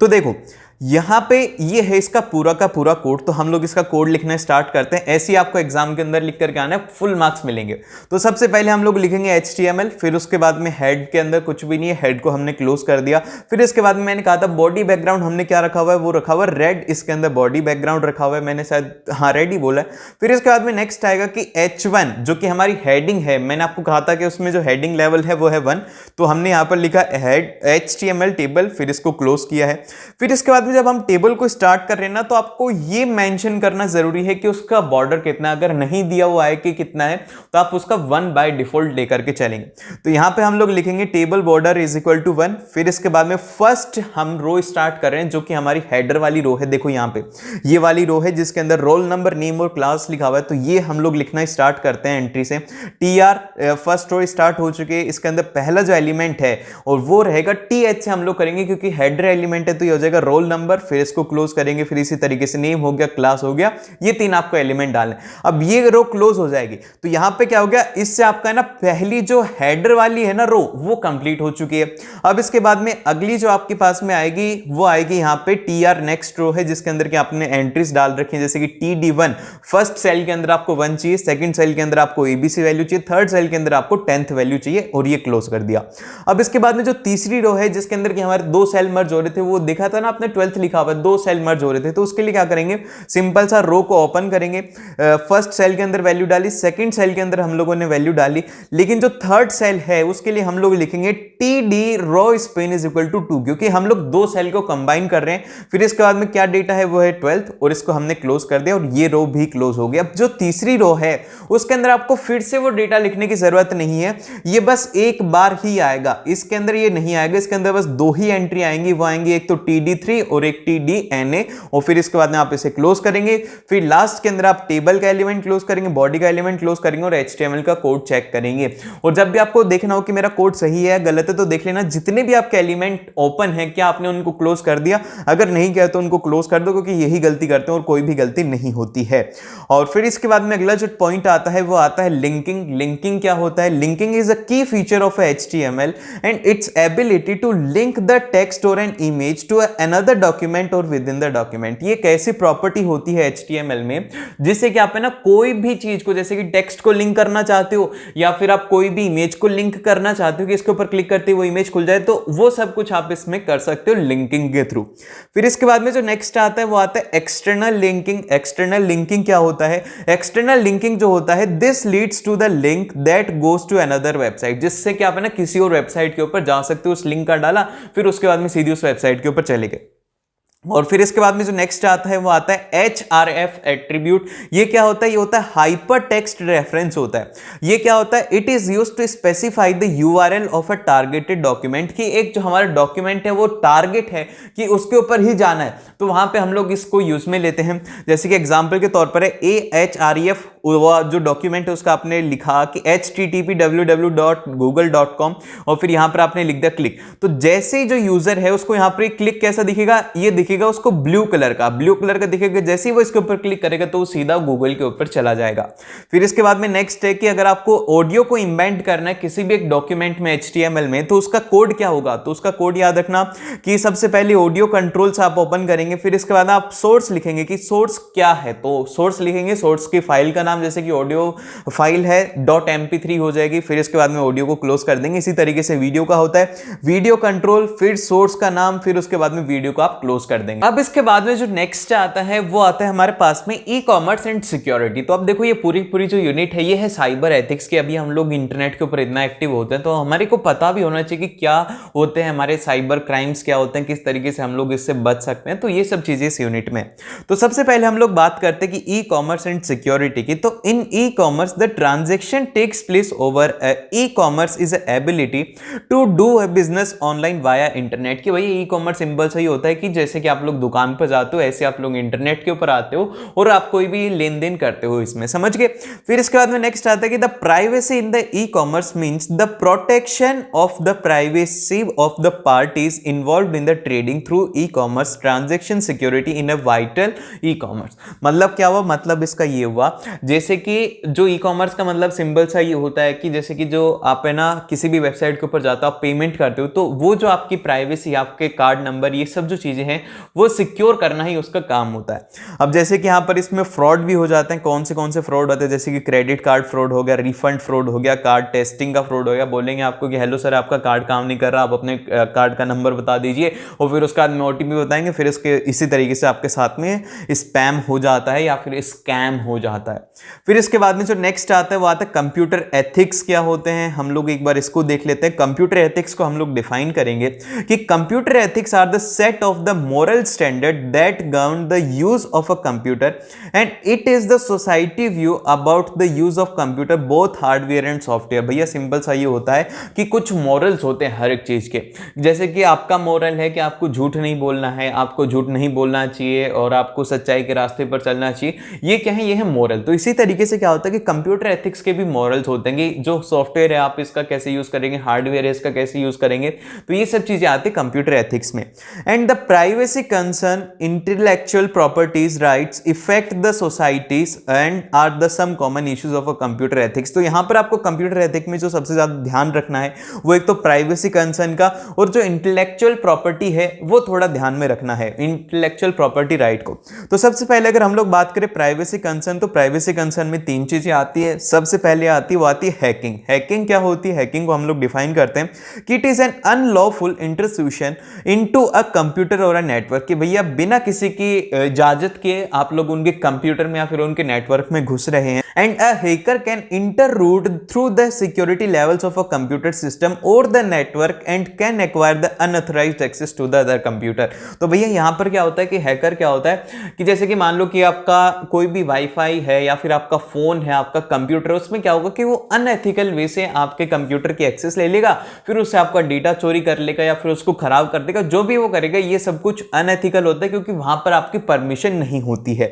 तो देखो यहां पे ये है इसका पूरा का पूरा कोड। तो हम लोग इसका कोड लिखना स्टार्ट करते हैं। ऐसे ही आपको एग्जाम के अंदर लिख करके आना है, फुल मार्क्स मिलेंगे। तो सबसे पहले हम लोग लिखेंगे HTML, फिर उसके बाद में हेड के अंदर कुछ भी नहीं है, हेड को हमने क्लोज कर दिया। फिर इसके बाद में मैंने कहा था बॉडी बैकग्राउंड हमने क्या रखा हुआ है? वो रखा हुआ है रेड, इसके अंदर बॉडी बैकग्राउंड रखा हुआ है, मैंने शायद हाँ रेड ही बोला है। फिर इसके बाद में नेक्स्ट आएगा कि H1 जो कि हमारी हेडिंग है, मैंने आपको कहा था कि उसमें जो हेडिंग लेवल है वो है 1, तो हमने यहां पर लिखा हेड HTML टेबल, फिर इसको क्लोज किया है। फिर इसके बाद में जब हम टेबल को स्टार्ट कर रहे हैं ना, तो आपको ये मेंशन करना जरूरी है कि उसका बॉर्डर कितना है। अगर नहीं दिया हुआ है कि कितना है, तो आप उसका 1 बाय डिफॉल्ट लेकर के चलेंगे। तो यहां पे हम लोग लिखेंगे table border is equal to 1। फिर इसके बाद में फर्स्ट हम रो स्टार्ट कर रहे हैं, जो कि हमारी हेडर वाली रो है। देखो यहां पे ये वाली रो है जिसके अंदर रोल नंबर, नेम और क्लास लिखा हुआ है। तो ये हम लोग लिखना स्टार्ट करते हैं एंट्री से। TR फर्स्ट रो स्टार्ट हो चुके हैं। इसके अंदर पहला जो एलिमेंट है और वो रहेगा TH से हम लोग करेंगे, क्योंकि हेडर एलिमेंट है, तो ये हो जाएगा रोल नंबर, फिर इसको क्लोज करेंगे। फिर इसी तरीके से नेम हो गया, क्लास हो गया, ये 3 आपको एलिमेंट डालने। अब ये रो क्लोज हो जाएगी। तो यहां पे क्या हो गया? इससे आपका ना पहली जो हेडर वाली है ना रो, वो कंप्लीट हो चुकी है। अब इसके बाद में अगली जो आपके पास में आएगी वो आएगी यहां पे TR नेक्स्ट रो है, जिसके अंदर कि आपने एंट्रीज डाल रखी है, जैसे कि TD1 फर्स्ट सेल के अंदर आपको 1 चाहिए, सेकंड सेल के अंदर आपको ABC वैल्यू चाहिए, थर्ड सेल के अंदर आपको 10th वैल्यू चाहिए, और ये क्लोज कर दिया। अब इसके बाद में जो तीसरी रो है जिसके अंदर कि हमारे 2 सेल मर्ज हो रहे थे, वो देखा था ना आपने 12th लिखा हुआ है, 2 सेल मर्ज हो रहे थे। तो उसके लिए क्या करेंगे? सिंपल सा रो को ओपन करेंगे, फर्स्ट सेल के अंदर वैल्यू डाली, सेकंड सेल के अंदर हम लोगों ने वैल्यू डाली, लेकिन जो थर्ड सेल है उसके लिए हम लोग लिखेंगे TD row span is equal to 2, क्योंकि हम लोग 2 सेल को कंबाइन कर रहे हैं। फिर इसके बाद में क्या डेटा है? वो है 12th, और इसको हमने क्लोज कर दिया, और ये रो भी क्लोज हो गया। अब जो तीसरी रो है उसके अंदर आपको फिर से वो डेटा लिखने की जरूरत नहीं है, ये बस एक बार ही आएगा। इसके अंदर ये नहीं आएगा, इसके अंदर बस 2 ही एंट्री आएंगी। वो आएंगी एक तो TD3 और एक TDNA, और फिर इसके बाद में आप इसे क्लोज करेंगे। फिर लास्ट के अंदर आप टेबल का एलिमेंट क्लोज करेंगे, बॉडी का एलिमेंट क्लोज करेंगे और HTML का कोड चेक करेंगे। और जब भी आपको देखना हो कि मेरा कोड सही है गलत है तो देख लेना जितने भी आपके एलिमेंट ओपन है क्या आपने उनको क्लोज कर दिया, अगर नहीं किया तो उनको क्लोज कर दो, क्योंकि यही गलती करते हैं और कोई भी गलती नहीं होती है। और फिर इसके बाद में अगला जो पॉइंट आता है वो आता है लिंकिंग। लिंकिंग क्या होता है? Linking is a key feature of HTML and its ability to link the text or an image to another document or with in the document. ये कैसी प्रॉपर्टी होती है HTML में जिससे कि आप है ना कोई भी चीज को, जैसे कि टेक्स्ट को लिंक करना चाहते हो या फिर आप कोई भी इमेज को लिंक करना चाहते हो कि इसके ऊपर क्लिक करते ही वो इमेज खुल जाए, तो वो सब कुछ आप इसमें कर सकते हो लिंकिंग के थ्रू। फिर इसके बाद में जो नेक्स्ट आता है वो आता है एक्सटर्नल लिंकिंग। एक्सटर्नल लिंकिंग क्या होता है? एक्सटर्नल लिंकिंग जो होता है this leads to the link that goes to another website, जिससे कि आप है ना किसी और वेबसाइट के ऊपर जा सकते हो। उस लिंक का डाला फिर उसके बाद में सीधी उस वेबसाइट के ऊपर चले गए। और फिर इसके बाद में जो नेक्स्ट आता है वो आता है HRF एट्रीब्यूट। ये क्या होता है? ये होता है हाइपर टेक्स्ट रेफरेंस होता है। ये क्या होता है? It is used to specify the URL of a targeted document, कि एक जो हमारा डॉक्यूमेंट है वो टारगेट है कि उसके ऊपर ही जाना है, तो वहां पे हम लोग इसको यूज में लेते हैं। जैसे कि एग्जांपल के तौर पर है AHREF, जो डॉक्यूमेंट है उसका आपने लिखा कि http://www.google.com और फिर यहां पर आपने लिख दिया क्लिक, तो जैसे ही जो यूजर है उसको यहां पर क्लिक कैसा दिखेगा? ये दिखेगा उसको ब्लू कलर का दिखेगा। जैसे ही वो इसके ऊपर क्लिक करेगा तो वो सीधा गूगल के ऊपर चला जाएगा। फिर इसके बाद में नेक्स्ट है कि अगर आपको ऑडियो को इम्बेड करना है किसी भी एक डॉक्यूमेंट में HTML में, तो उसका कोड क्या होगा? तो उसका कोड याद रखना कि सबसे पहले ऑडियो कंट्रोल्स आप ओपन करेंगे, फिर इसके बाद आप सोर्स लिखेंगे कि सोर्स क्या है, तो सोर्स लिखेंगे, सोर्स की फाइल का नाम जैसे कि ऑडियो फाइल है .mp3 हो जाएगी। फिर इसके बाद में ऑडियो को क्लोज कर देंगे। इसी तरीके से वीडियो का होता है, वीडियो कंट्रोल, फिर सोर्स का नाम, फिर उसके बाद में वीडियो को आप क्लोज कर देंगे। अब इसके बाद में जो नेक्स्ट आता है वो आता है हमारे पास में ई-कॉमर्स एंड सिक्योरिटी। तो अब देखो ये पूरी जो यूनिट है ये है साइबर एथिक्स की। अभी हम लोग इंटरनेट के ऊपर इतना एक्टिव होते हैं तो हमारे को पता भी होना चाहिए कि क्या होते हैं हमारे साइबर क्राइम्स, क्या होते हैं, किस तरीके से हम लोग इससे बच सकते हैं। तो ये सब चीजें इस यूनिट में। तो सबसे पहले हम लोग बात करते हैं कि ई-कॉमर्स एंड सिक्योरिटी की। तो in e-commerce the transaction takes place over e-commerce is ability to do a business online via internet. कि भाई ई-कॉमर्स सिंबल सही होता है कि जैसे कि आप लोग दुकान पर जाते हो ऐसे आप लोग इंटरनेट के ऊपर आते हो और आप कोई भी लेन देन करते हो इसमें, समझ गए। फिर इसके बाद में नेक्स्ट आता है कि the privacy in the e-commerce means the protection of the privacy of the parties involved in the trading through e-commerce transaction security in a vital e-commerce. मतलब क्या हुआ? मतलब इसका ये हुआ जैसे कि जो ई-कॉमर्स का मतलब सिंबल सा ये होता है कि जैसे कि जो आप है ना किसी भी वेबसाइट के ऊपर जाते हो, आप पेमेंट करते हो, तो वो जो आपकी प्राइवेसी, आपके कार्ड नंबर, ये सब जो चीजें हैं वो सिक्योर करना ही उसका काम होता है। अब जैसे कि यहाँ पर इसमें फ्रॉड भी हो जाते हैं। कौन से फ्रॉड होते हैं? जैसे कि क्रेडिट कार्ड फ्रॉड हो गया, रिफंड फ्रॉड हो गया, कार्ड टेस्टिंग का फ्रॉड हो गया। बोलेंगे आपको कि हेलो सर आपका कार्ड काम नहीं कर रहा, आप अपने कार्ड का नंबर बता दीजिए, और फिर उसके बाद में OTP बताएंगे, फिर इसके इसी तरीके से आपके साथ में स्पैम हो जाता है या फिर स्कैम हो जाता है। फिर इसके बाद में जो नेक्स्ट आता है वो आता है कंप्यूटर एथिक्स। क्या होते हैं हम लोग एक बार इसको देख लेते हैं। कंप्यूटर एथिक्स को हम लोग डिफाइन करेंगे कि computer ethics are the set of the moral standard that govern the use of a computer and it is the society view about the use of computer both hardware and software. भैया simple सा ये होता है कि कुछ morals होते हैं हर एक चीज के। जैसे कि आपका मॉरल है कि आपको झूठ नहीं बोलना है, आपको झूठ नहीं बोलना चाहिए और आपको सच्चाई के रास्ते पर चलना चाहिए। ये क्या है? ये है मॉरल। तो इसी तरीके से क्या होता है कि कंप्यूटर एथिक्स के भी मॉरल्स होते हैं कि जो सॉफ्टवेयर है आप इसका कैसे यूज करेंगे, हार्डवेयर है इसका कैसे यूज करेंगे, तो ये सब चीजें आती है कंप्यूटर एथिक्स में। And the privacy concern intellectual properties rights effect the societies and are the some common issues of a computer ethics. तो यहां पर आपको कंप्यूटर एथिक्स में जो सबसे ज्यादा ध्यान रखना है वो एक तो प्राइवेसी कंसर्न का, और जो इंटेलेक्चुअल प्रॉपर्टी है वो थोड़ा ध्यान में रखना है, इंटेलेक्चुअल प्रॉपर्टी राइट को। तो सबसे पहले अगर हम लोग बात करें प्राइवेसी कंसर्न, तो प्राइवेसी कंसर्न में तीन चीजें आती है। सबसे पहले आती है वो आती है हैकिंग। हैकिंग क्या होती है? हैकिंग को हम लोग डिफाइन करते हैं कि it is an unlawful intrusion into a computer और अ नेटवर्क। कि भैया बिना किसी की इजाजत के आप लोग उनके कंप्यूटर में या फिर उनके नेटवर्क में घुस रहे हैं and a hacker can interrupt through the security levels of a computer system or the network and can acquire the unauthorized access to the other computer। तो भैया यहाँ पर क्या होता है कि हैकर क्या होता है कि जैसे कि मान लो कि आपका कोई भी वाईफाई है या फिर आपका फोन है, आपका कंप्यूटर है, उसमें क्या होगा कि वो अनएथिकल वे से आपके कंप्यूटर की एक्सेस ले लेगा, फिर उससे आपका डेटा चोरी कर लेगा या फिर उसको खराब कर देगा। जो भी वो करेगा ये सब कुछ अनएथिकल होता है क्योंकि वहां पर आपकी परमिशन नहीं होती है।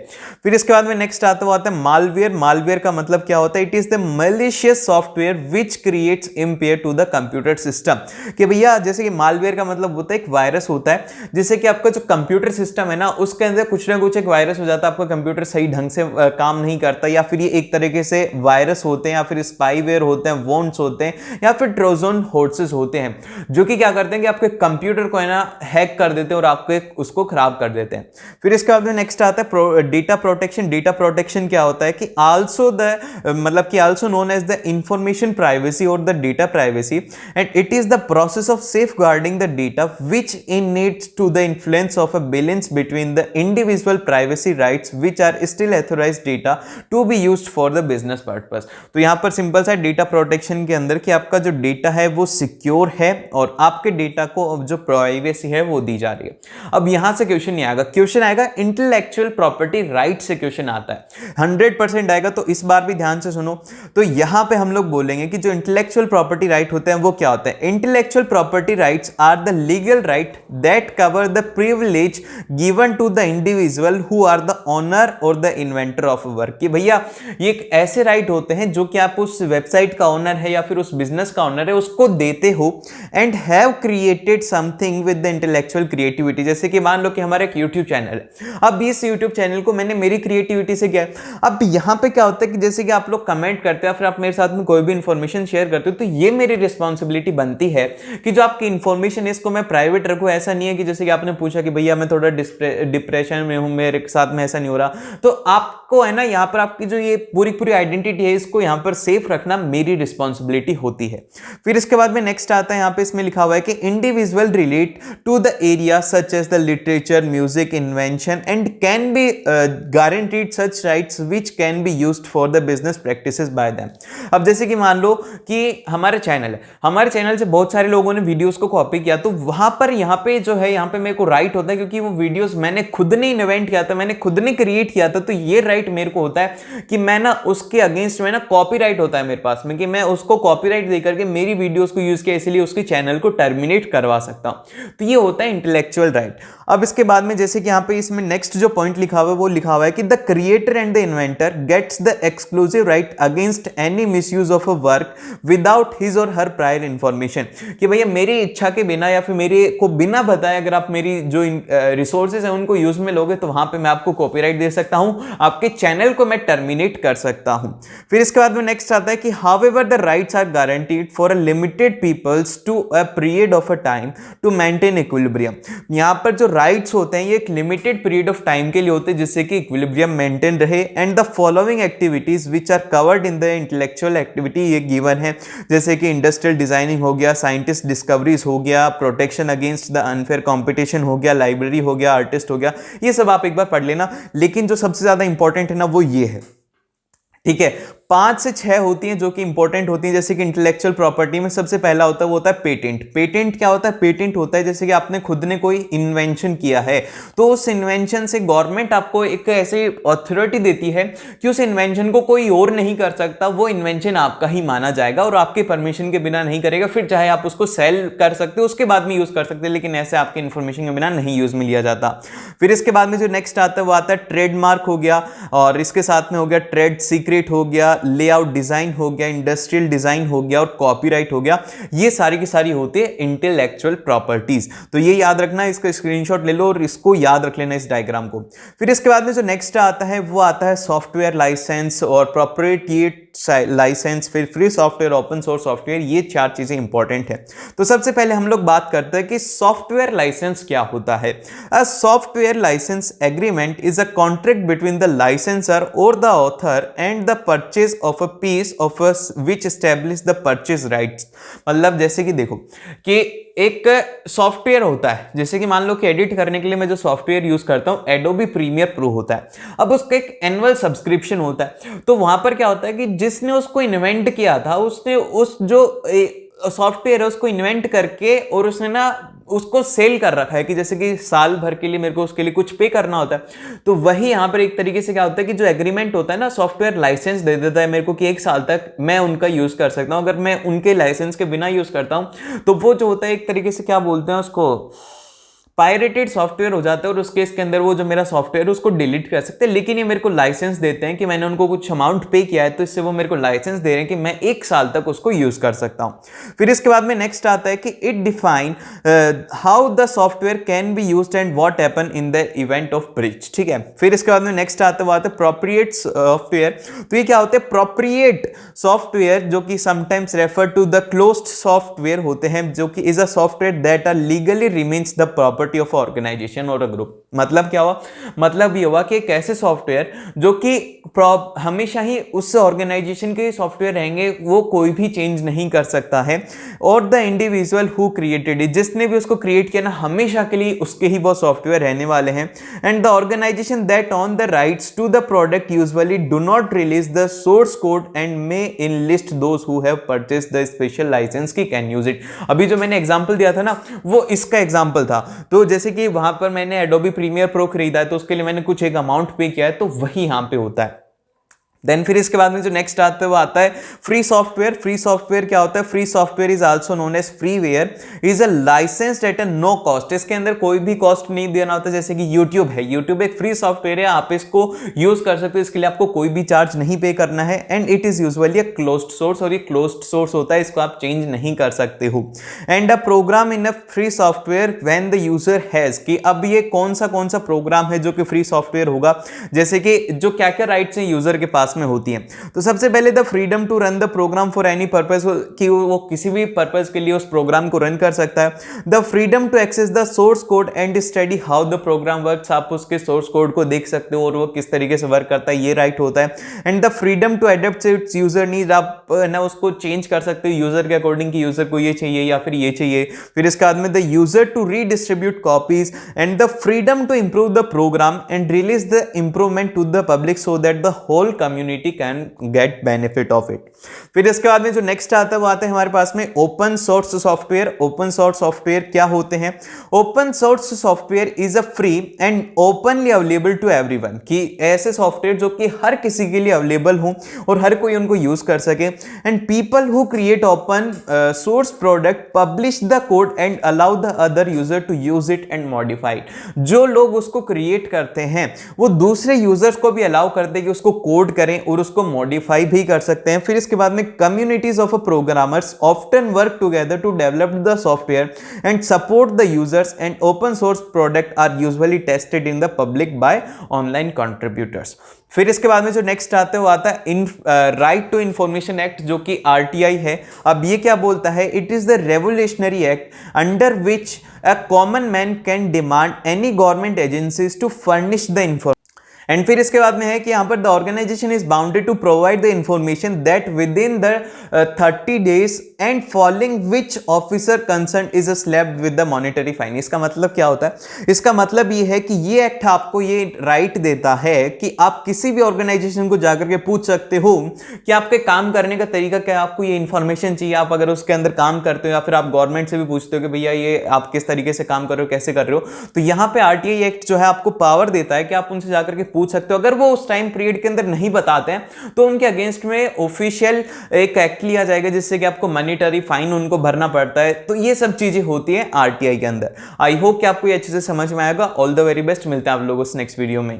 फिर इसके बाद में नेक्स्ट आता है मालवेयर। मालवेयर का मतलब क्या होता है? It is the malicious software which creates impair to the computer system. कि भैया जैसे कि मालवेयर का मतलब होता है एक वायरस होता है, जिससे कि आपका जो कंप्यूटर सिस्टम है ना उसके अंदर कुछ ना कुछ एक वायरस हो जाता है, आपका कंप्यूटर सही ढंग से काम नहीं करता, या फिर ये एक तरीके से वायरस होते हैं या फिर स्पाईवेयर होते हैं, वॉन्ट्स होते हैं या फिर ट्रोजन हॉर्सेस होते हैं, जो कि क्या करते हैं कि आपके कंप्यूटर को है ना हैक कर देते हैं और आपके उसको खराब कर देते हैं। फिर इसके बाद में नेक्स्ट आता है डेटा प्रोटेक्शन। डेटा प्रोटेक्शन क्या होता है कि आल्सो द मतलब कि also known as the information privacy or the data privacy, and it is the process of safeguarding the data which in needs to the influence of a balance between the individual privacy rights which are still authorised data to be used for the business purpose. तो यहां पर simple सा data protection के अंदर कि आपका जो data है वो सिक्योर है और आपके डेटा को जो प्राइवेसी है वो दी जा रही है। अब यहां से क्वेश्चन नहीं आएगा, क्वेश्चन आएगा इंटेलेक्चुअल प्रॉपर्टी राइट से क्वेश्चन आता है, 100% आएगा। तो इस बार भी ध्यान से सुनो। तो यहां पे हम लोग बोलेंगे कि जो इंटेलेक्चुअल प्रॉपर्टी राइट होते हैं वो क्या होते हैं? Intellectual property rights are the legal right that cover the privilege given to the individual who are the owner और द इन्वेंटर ऑफ वर्क। कि भैया ये एक ऐसे राइट होते हैं जो कि आप उस वेबसाइट का ओनर है या फिर उस बिजनेस का ओनर है उसको देते हो, and have created something with the intellectual creativity. जैसे कि मान लो कि हमारा एक यूट्यूब चैनल है, अब इस यूट्यूब चैनल को मैंने मेरी क्रिएटिविटी से किया। अब यहां पे क्या होता है कि जैसे कि आप लोग कमेंट करते हैं फिर आप मेरे साथ में कोई भी इंफॉर्मेशन शेयर करते हो, तो ये मेरी रिस्पॉन्सिबिलिटी बनती है कि जो आपकी इंफॉर्मेशन है इसको मैं प्राइवेट रखूं। ऐसा नहीं है कि जैसे कि आपने पूछा कि भैया मैं थोड़ा डिप्रेशन में हूं, मेरे साथ में ऐसा नहीं हो रहा, तो आपको है ना यहाँ पर आपकी जो ये पूरी आइडेंटिटी है इसको यहाँ पर सेफ रखना मेरी रिस्पॉन्सिबिलिटी होती है। फिर इसके बाद में नेक्स्ट आता है, यहाँ पे इसमें लिखा हुआ है कि individual relate to the area such as the literature, music, invention and can be guaranteed such rights which can be used for the business practices by them. अब जैसे कि मान लो कि हमारे चैनल है, हमारे चैनल से बहुत सारे लोगों ने वीडियोस को कॉपी किया, तो वहां पर यहाँ पे जो है यहाँ पे मेरे को राइट होता है क्योंकि वो वीडियोस मैंने खुद ने इन्वेंट किया था, मैंने खुद ने क्रिएट किया था। तो ये राइट मेरे को होता है कि मैं ना उसके अगेंस्ट में ना कॉपीराइट होता है मेरे पास में कि मैं उसको कॉपीराइट देकर के मेरी वीडियोस को यूज किया इसलिए उसके चैनल को टर्मिनेट करवा सकता हूं। तो ये होता है इंटेलेक्चुअल राइट। अब इसके बाद में जैसे कि यहाँ पे इसमें नेक्स्ट जो पॉइंट लिखा हुआ है वो लिखा हुआ है कि the creator and the inventor gets the exclusive right against any misuse of a work without his और हर प्रायर इंफॉर्मेशन। कि भैया मेरी इच्छा के बिना या फिर मेरे को बिना बताए अगर आप मेरी जो रिसोर्सेज है उनको यूज में लोगे तो वहां पे मैं आपको कॉपीराइट दे सकता हूं, आपके चैनल को मैं टर्मिनेट कर सकता हूं। फिर इसके बाद में नेक्स्ट आता है कि however the rights are guaranteed for a limited peoples to a period of a time to maintain equilibrium. यहां पर जो राइट्स होते हैं ये एक लिमिटेड पीरियड ऑफ टाइम के लिए होते हैं जिससे कि इक्विलिब्रियम मेंटेन रहे। And the following activities which are covered in the intellectual activity ये गिवन है, जैसे कि इंडस्ट्रियल डिजाइनिंग हो गया, साइंटिस्ट डिस्कवरीज हो गया, protection against the unfair competition हो गया, लाइब्रेरी हो गया, आर्टिस्ट हो गया। ये सब आप एक बार पढ़ लेना, लेकिन जो सबसे ज्यादा इंपॉर्टेंट है ना वो ये है, ठीक है। 5 से 6 होती हैं जो कि इंपॉर्टेंट होती हैं। जैसे कि इंटेलेक्चुअल प्रॉपर्टी में सबसे पहला होता है वो होता है पेटेंट। पेटेंट क्या होता है? पेटेंट होता है जैसे कि आपने खुद ने कोई इन्वेंशन किया है तो उस इन्वेंशन से गवर्नमेंट आपको एक ऐसी अथॉरिटी देती है कि उस इन्वेंशन को कोई और नहीं कर सकता, वो इन्वेंशन आपका ही माना जाएगा और आपके परमिशन के बिना नहीं करेगा। फिर चाहे आप उसको सेल कर सकते हो उसके बाद में यूज कर सकते हैं, लेकिन ऐसे आपके इन्फॉर्मेशन के बिना नहीं यूज में लिया जाता। फिर इसके बाद में जो नेक्स्ट आता है वो आता है ट्रेडमार्क हो गया, और इसके साथ में हो गया ट्रेड सीक्रेट हो गया, लेआउट डिजाइन हो गया, इंडस्ट्रियल डिजाइन हो गया और कॉपीराइट हो गया। ये सारी की सारी होती है इंटेलेक्चुअल प्रॉपर्टीज। तो ये याद रखना, इसका स्क्रीनशॉट ले लो और इसको याद रख लेना इस डायग्राम को। फिर इसके बाद में जो नेक्स्ट आता है वो आता है सॉफ्टवेयर लाइसेंस और प्रॉपर्टी लाइसेंस, फिर free software, open source software, ये 4 चीजें इंपॉर्टेंट है। तो सबसे पहले हम लोग बात करते हैं कि सॉफ्टवेयर लाइसेंस क्या होता है। A software licence agreement is a contract between the licensor or the author and the purchase of a piece of which establish the purchase rights. मतलब जैसे कि देखो कि एक सॉफ्टवेयर होता है, जैसे कि मान लो कि एडिट करने के लिए मैं जो सॉफ्टवेयर यूज करता हूं एडोबी प्रीमियर प्रो होता है। अब उसका एक एनुअल सब्सक्रिप्शन होता है। तो वहां पर क्या होता है कि जिसने उसको इन्वेंट किया था उसने उस जो सॉफ्टवेयर है उसको इन्वेंट करके और उसने ना उसको सेल कर रखा है कि जैसे कि साल भर के लिए मेरे को उसके लिए कुछ पे करना होता है। तो वही यहां पर एक तरीके से क्या होता है कि जो एग्रीमेंट होता है ना, सॉफ्टवेयर लाइसेंस दे देता है मेरे को कि 1 साल तक मैं उनका यूज कर सकता हूं। अगर मैं उनके लाइसेंस के बिना यूज करता हूं तो वो जो होता है एक तरीके से क्या बोलते हैं उसको, पायरेटेड सॉफ्टवेयर हो जाता है और उस केस के अंदर वो जो मेरा सॉफ्टवेयर है उसको डिलीट कर सकते हैं। लेकिन ये मेरे को लाइसेंस देते हैं कि मैंने उनको कुछ अमाउंट पे किया है, तो इससे वो मेरे को लाइसेंस दे रहे हैं कि मैं 1 साल तक उसको यूज कर सकता हूं। फिर इसके बाद में नेक्स्ट आता है कि it define how the software can be used and what happen in the event of breach. ठीक है, फिर इसके बाद में नेक्स्ट आता है प्रोप्रिएट सॉफ्टवेयर। तो ये क्या होते हैं, प्रोप्रिएट सॉफ्टवेयर जो कि sometimes refer to the closed software होते हैं, जो कि is a software that are legally remains the property of organization और अ ग्रुप। मतलब क्या हुआ, मतलब ये हुआ कि एक ऐसे सॉफ्टवेयर जो कि हमेशा ही उस ऑर्गेनाइजेशन के सॉफ्टवेयर रहेंगे, वो कोई भी चेंज नहीं कर सकता है, और the individual who created it, जिसने भी उसको क्रिएट किया ना, हमेशा के लिए उसके ही वो सॉफ्टवेयर रहने वाले हैं। And the organization that on the rights to the product usually do not release the source code and may enlist those who have purchased the special licence की कैन यूज इट। अभी जो मैंने example दिया था ना, वो इसका example था। तो जैसे कि वहां पर मैंने एडोबी प्रीमियर प्रो खरीदा है तो उसके लिए मैंने कुछ एक अमाउंट पे किया है, तो वही यहां पे होता है। देन फिर इसके बाद में जो नेक्स्ट आता है वो आता है फ्री सॉफ्टवेयर। फ्री सॉफ्टवेयर क्या होता है, free software is also known as freeware, is a licensed at a no cost. इसके अंदर कोई भी कॉस्ट नहीं देना होता। जैसे कि यूट्यूब है, यूट्यूब एक फ्री सॉफ्टवेयर है, आप इसको यूज कर सकते हो, इसके लिए आपको कोई भी चार्ज नहीं पे करना है। And it is usually a closed source, और ये क्लोज्ड सोर्स होता है, इसको आप चेंज नहीं कर सकते हो। And a program in a free software when the user has, कि अब ये कौन सा प्रोग्राम है जो कि फ्री सॉफ्टवेयर होगा, जैसे कि जो क्या क्या राइट्स हैं यूजर के पास में होती है। तो सबसे पहले the freedom to run the program for any purpose, कि वो किसी भी पर्पस के लिए उस प्रोग्राम को रन कर सकता है। The freedom to access the source code and study how the program works, आप उसके सोर्स कोड को देख सकते हो और वो किस तरीके से वर्क करता है, ये राइट होता है। And the freedom to adopt its user need, आप ना उसको चेंज कर सकते हो यूजर के अकॉर्डिंग कि यूजर को ये चाहिए या फिर ये चाहिए। फिर इसके बाद में the user to redistribute copies and the freedom to improve the program and release the improvement to the public so that the whole community can get benefit of it. फिर इसके बाद में जो नेक्स्ट आता है वो आता है हमारे पास में open source software. Open source software क्या होते हैं, open source software is a free and openly available to everyone, कि ऐसे सॉफ्टवेयर जो कि हर किसी के लिए अवेलेबल हो और हर कोई उनको यूज कर सके। And people who create open source product publish the code and allow the other user to use it and modify it. जो लोग उसको क्रिएट करते हैं वो दूसरे यूजर्स को भी अलाउ करते हैं कि उसको कोड करें और उसको मॉडिफाई भी कर सकते हैं। फिर इसके बाद में communities of programmers often work together to develop the software and support the users and open source product are usually tested in the public by online contributors. फिर इसके बाद में जो नेक्स्ट आता है वो आता है राइट टू इंफॉर्मेशन एक्ट, जो कि आरटीआई है। अब ये क्या बोलता है, it is the revolutionary act under which a common man can demand any government agencies to furnish the information. And फिर इसके बाद में है कि यहां पर the organization is bounded to provide the information that with in the 30 days and following which officer concern is slapped with the monetary fine. इसका मतलब क्या होता है, इसका मतलब ये है कि ये एक्ट आपको ये राइट देता है कि आप किसी भी ऑर्गेनाइजेशन को जाकर के पूछ सकते हो कि आपके काम करने का तरीका क्या है, आपको ये इंफॉर्मेशन चाहिए। आप अगर उसके अंदर काम करते हो या फिर आप गवर्नमेंट से भी पूछते हो कि भैया ये आप किस तरीके से काम कर रहे हो, कैसे कर रहे हो, तो यहाँ पे आरटीआई एक्ट जो है आपको पावर देता है कि आप उनसे जाकर के पूछ सकते हो। अगर वो उस टाइम पीरियड के अंदर नहीं बताते हैं तो उनके अगेंस्ट में ऑफिशियल एक एक्ट लिया जाएगा जिससे कि आपको मॉनेटरी फाइन उनको भरना पड़ता है। तो ये सब चीजें होती हैं आरटीआई के अंदर। आई होप कि आपको ये अच्छे से समझ में आएगा। ऑल द वेरी बेस्ट, मिलते हैं आप लोगों से नेक्स्ट वीडियो में।